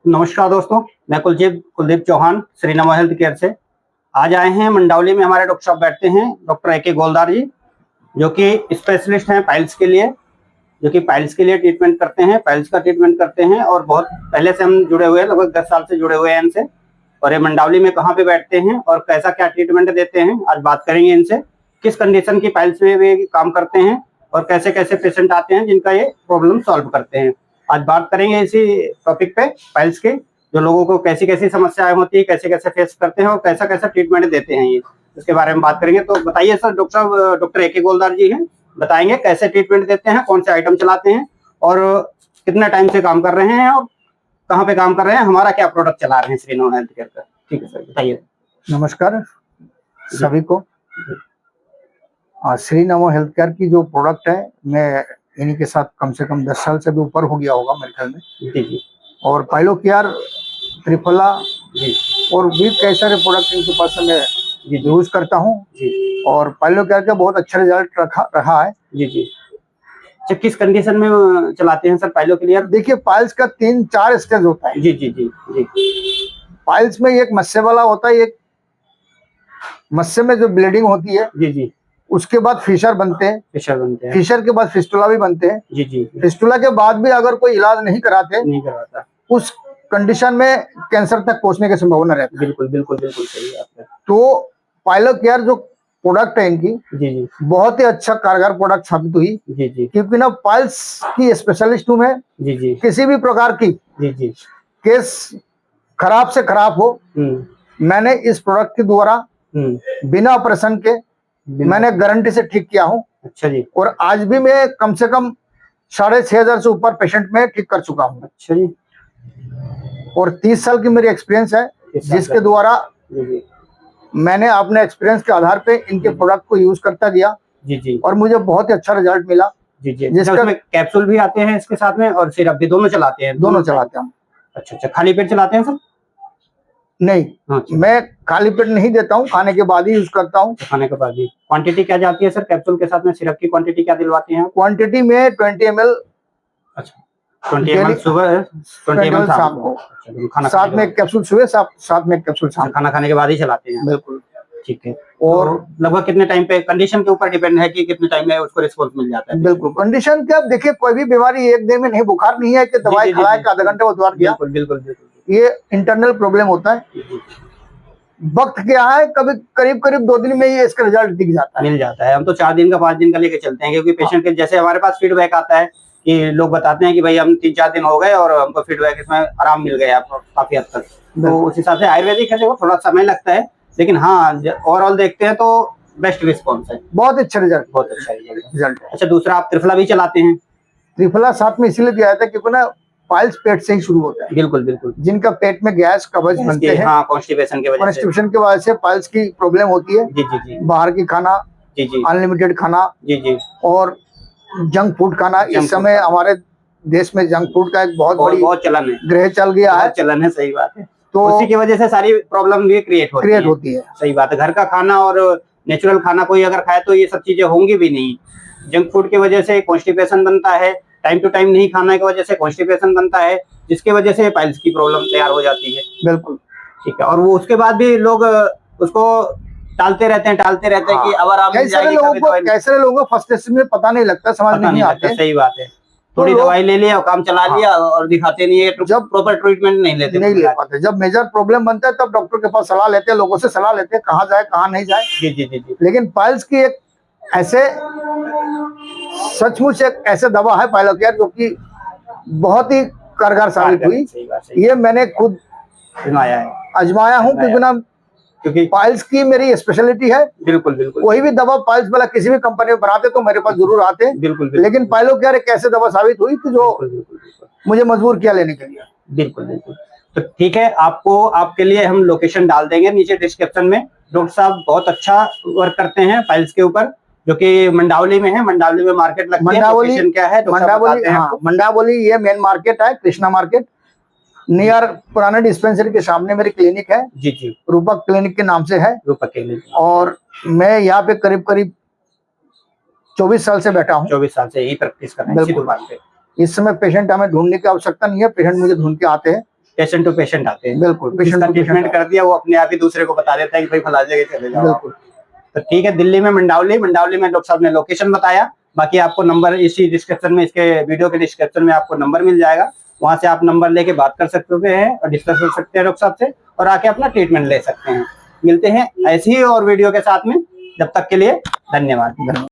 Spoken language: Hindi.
नमस्कार दोस्तों, मैं कुलदीप चौहान श्री नमो हेल्थ केयर से आज आए हैं। मंडावली में हमारे डॉक्टर साहब बैठते हैं, डॉक्टर ए.के. गोलदार जी, जो कि स्पेशलिस्ट हैं पाइल्स के लिए, जो कि पाइल्स के लिए ट्रीटमेंट करते हैं, पाइल्स का ट्रीटमेंट करते हैं और बहुत पहले से हम जुड़े हुए हैं, लगभग 10 साल से जुड़े हुए हैं इनसे। और ये मंडावली में कहाँ पे बैठते हैं और कैसा क्या ट्रीटमेंट देते हैं, आज बात करेंगे इनसे। किस कंडीशन की पाइल्स में वे काम करते हैं और कैसे कैसे पेशेंट आते हैं जिनका ये प्रॉब्लम सॉल्व करते हैं। आज बात करेंगे इसी टॉपिक पे, पाइल्स के, जो लोगों को कैसी कैसी समस्याएं होती है, कैसे कैसे फेस करते हैं और कैसा कैसा ट्रीटमेंट देते हैं, ये इसके बारे में बात करेंगे। तो बताइए सर, डॉक्टर साहब, डॉक्टर ए.के. गोलदार जी हैं, बताएंगे कैसे ट्रीटमेंट देते हैं, कौन से आइटम चलाते हैं और कितना टाइम से काम कर रहे हैं और कहाँ पे काम कर रहे हैं, हमारा क्या प्रोडक्ट चला रहे हैं श्री नमो हेल्थ केयर का। ठीक है सर, बताइए। नमस्कार सभी को। श्री नमो हेल्थ केयर की जो प्रोडक्ट है, मैं इन्हीं के साथ कम से कम 10 साल से भी ऊपर हो गया होगा मेरे ख्याल में। जी जी। और पाइलो केयर, त्रिफला जी और भी कई सारे प्रोडक्ट इनके पास मैं यूज करता हूँ जी। और पाइलो केयर का बहुत अच्छा रिजल्ट रहा है। जी जी। अच्छा, किस कंडीशन में चलाते हैं सर पाइलो क्लियर? देखिए, पाइल्स का 3-4 स्टेज होता है। जी जी जी जी। पाइल्स में एक मस्से वाला होता है, एक मस्से में जो ब्लीडिंग होती है, जी जी। उसके बाद फिशर बनते हैं, फिशर के बाद फिस्टुला भी बनते हैं। जी जी। फिस्टुला के बाद भी अगर कोई इलाज नहीं कराता उस कंडीशन में कैंसर तक पहुंचने की संभावना रहती है। बिल्कुल बिल्कुल बिल्कुल सही आपने। तो पाइलो केयर जो प्रोडक्ट है इनकी, जी जी, बहुत ही अच्छा कारगर प्रोडक्ट साबित हुई। जी जी, क्योंकि ना पाइल्स की स्पेशलिस्ट हूं मैं। जी जी, किसी भी प्रकार की जी जी, केस खराब से खराब हो, मैंने इस प्रोडक्ट के द्वारा बिना ऑपरेशन के मैंने गारंटी से ठीक किया हूँ। अच्छा जी। और आज भी मैं कम से कम 6,500 से ऊपर पेशेंट में ठीक कर चुका हूँ। अच्छा जी। और 30 साल की मेरी एक्सपीरियंस है, जिसके द्वारा मैंने अपने एक्सपीरियंस के आधार पे इनके प्रोडक्ट को यूज करता गया। जी जी। और मुझे बहुत ही अच्छा रिजल्ट मिला। जी जी। जिसका कैप्सूल भी आते हैं इसके साथ में और सिरप भी, दोनों चलाते हैं? दोनों चलाते हैं। अच्छा अच्छा, खाली पेट चलाते हैं सर? नहीं, मैं खाली पेट नहीं देता हूँ, खाने के बाद ही यूज करता हूँ। खाने के बाद ही। क्वांटिटी क्या जाती है सर कैप्सूल के साथ में? सिरप की क्वांटिटी क्या दिलवाते हैं? क्वांटिटी में 20 ml। अच्छा, 20 ml सुबह, 20 ml शाम को। खाना साथ में एक कैप्सूल सुबह, साथ में एक कैप्सूल शाम। खाना खाने के बाद ही चलाते हैं? बिल्कुल, ठीक है। और लगभग कितने टाइम पे, कंडीशन के ऊपर डिपेंड है कि कितने टाइम में उसको रिस्पॉन्स मिल जाता है? बिल्कुल, कंडीशन क्या, देखिए कोई भी बीमारी एक दिन में नहीं, बुखार नहीं है कि दवाई खाया कि आधा घंटे उतार दिया। बिल्कुल बिल्कुल बिल्कुल। ये इंटरनल प्रॉब्लम होता है। वक्त क्या है, कभी करीब 2 दिन में ये इसका रिजल्ट दिख जाता है, मिल जाता है। हम तो 4 दिन का 5 दिन का लेके चलते हैं, क्योंकि पेशेंट के जैसे हमारे पास फीडबैक आता है कि लोग बताते हैं कि भाई हम 3-4 दिन हो गए और हमको फीडबैक इसमें आराम मिल गया आपको काफी हद तक। तो उस हिसाब से आयुर्वेदिक है, देखो थोड़ा समय लगता है, लेकिन हाँ ओवरऑल देखते हैं तो बेस्ट रिस्पॉन्स है। बहुत अच्छा रिजल्ट, बहुत अच्छा रिजल्ट। अच्छा, दूसरा आप त्रिफला भी चलाते हैं? त्रिफला साथ में इसलिए दिया था क्योंकि ना पाइल्स पेट से ही शुरू होता है। बिल्कुल बिल्कुल। जिनका पेट में गैस कब्ज बनते हैं, हाँ, कॉन्स्टिपेशन की वजह से पाइल्स की प्रॉब्लम होती है। जी जी जी। बाहर की खाना, जी जी, अनलिमिटेड खाना, जी जी, और जंक फूड खाना। इस समय हमारे देश में जंक फूड का एक बहुत चलन है, ग्रह चल गया है, चलन है। सही बात है। तो उसी की वजह से सारी प्रॉब्लम भी क्रिएट होती है। सही बात है। घर का खाना और नेचुरल खाना कोई अगर खाए तो ये सब चीजें होंगी भी नहीं। जंक फूड की वजह से कॉन्स्टिपेशन बनता है, टाइम टू टाइम नहीं खाने की वजह से कॉन्स्टिपेशन बनता है, जिसकी वजह से पाइल्स की प्रॉब्लम तैयार हो जाती है। बिल्कुल, ठीक है। और वो उसके बाद भी लोग उसको टालते रहते हैं कि अब आराम मिल जाएगी। कैसे लोगों को फर्स्ट स्टेज में पता नहीं लगता, समझ नहीं आता। सही बात है। थोड़ी दवाई ले लिया और काम चला लिया और दिखाते नहीं है, जब प्रॉपर ट्रीटमेंट नहीं ले पाते। जब मेजर प्रॉब्लम बनता है तब डॉक्टर के पास सलाह लेते हैं, लोगों से सलाह लेते हैं कहाँ जाए कहाँ नहीं जाए। जी जी जी जी। लेकिन पाइल्स की एक ऐसे सचमुच एक ऐसे दवा है पाइलो केयर, जो कि बहुत ही कारगर साबित हुई। ये मैंने खुद आजमाया हूँ, क्योंकि पाइल्स की मेरी स्पेशलिटी है। बिल्कुल बिल्कुल। कोई भी दवा पाइल्स वाला किसी भी कंपनी में बनाते तो मेरे पास जरूर आते। बिल्कुल। लेकिन पाइलो केयर एक ऐसे दवा साबित हुई कि जो मुझे मजबूर किया लेने के लिए। बिल्कुल बिल्कुल। तो ठीक है, आपको आपके लिए हम लोकेशन डाल देंगे नीचे डिस्क्रिप्शन में। डॉक्टर साहब बहुत अच्छा वर्क करते हैं पाइल्स के ऊपर, जो कि मंडावली में है। मंडावली में मार्केट लगती है। लोकेशन क्या है? मंडावली ये मेन मार्केट है, कृष्णा मार्केट, नियर पुराने डिस्पेंसरी के सामने मेरी क्लिनिक है। जी जी, रूपक क्लिनिक के नाम से है। रूपक क्लिनिक। और मैं यहाँ पे करीब 24 साल से बैठा हूँ। 24 साल से यही प्रैक्टिस कर रहे हैं इसी दुकान पे। इस समय पेशेंट हमें ढूंढने की आवश्यकता नहीं है, पेशेंट मुझे ढूंढ के आते हैं। पेशेंट टू पेशेंट आते हैं। बिल्कुल, patient जिसका to patient ट्रीटमेंट कर दिया वो अपने आप ही दूसरे को बता देता है कि भाई फला जगह चले जाओ। बिल्कुल। तो ठीक है, दिल्ली में मंडावली में डॉक्टर साहब ने लोकेशन बताया। बाकी आपको नंबर इसी डिस्क्रिप्शन में, इसके वीडियो के डिस्क्रिप्शन में आपको नंबर मिल जाएगा, वहां से आप नंबर लेके बात कर सकते हैं और डिस्कस कर सकते हैं डॉक्टर साहब से और आके अपना ट्रीटमेंट ले सकते हैं। मिलते हैं ऐसी ही और वीडियो के साथ में, जब तक के लिए धन्यवाद।